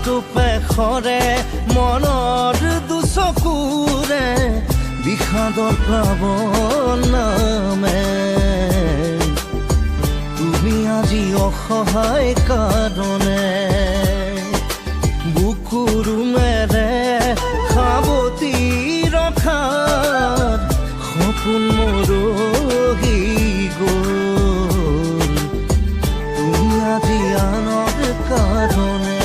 টোপে খৰে মনৰ দুচকুৰে বিষাদৰ প্লাৱন নামে তুমি আজি অসহায় কাৰণে বুকুৰুমেৰে সাৱটি ৰখাৰ সপোন মৰহি গ'ল তুমি আজি আনৰ কাৰণে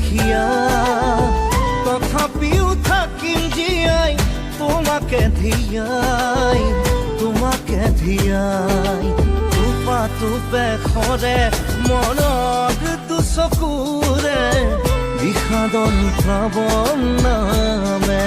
হিয়া তথাপিও থাকিম জীয়াই তোমাকে ধিয়াই টোপা টোপে খৰে মনৰ দুচকুৰে বিষাদন প্লাৱন নামে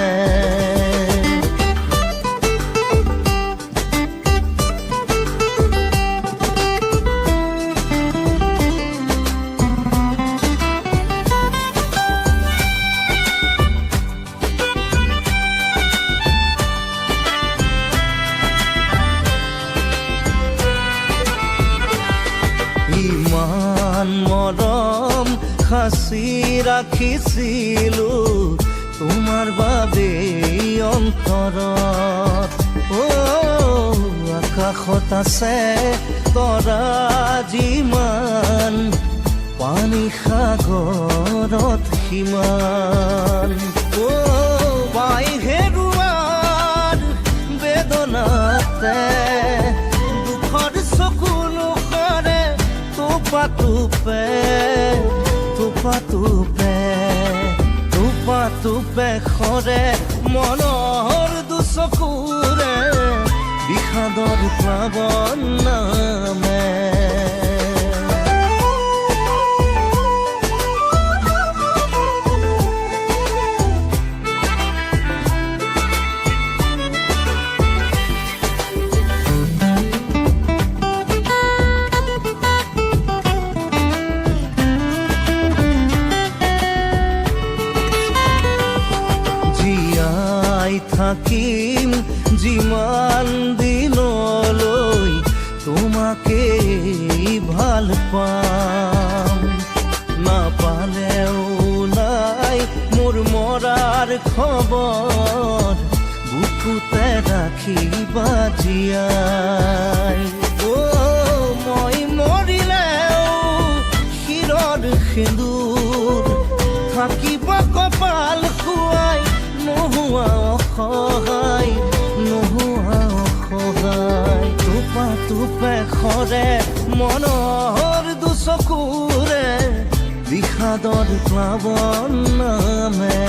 ইমান মৰম সাঁচি ৰাখিছিলো তোমাৰ বাবে অন্তৰত আকাশত আছে তৰা যিমান পানী সাগৰত সিমান পাই হেৰুৱাৰ বেদনাতে দুখৰ চকুলো টোপা টোপে খৰে মনৰ দুচকুৰে বিষাদৰ প্লাৱন নামে থাকিম যিমান দিনলৈ তোমাকে ভাল পাম নাপালেও নাই মোৰ মৰাৰ খবৰ বুকুতে ৰাখিবা জীয়াই মই মৰিলেও শিৰৰ সেন্দুৰ থাকিবা কপাল খুৱাই নোহোৱা অসহায় টোপা টোপে খৰে মনৰ দুচকুৰে বিষাদৰ প্লাৱন নামে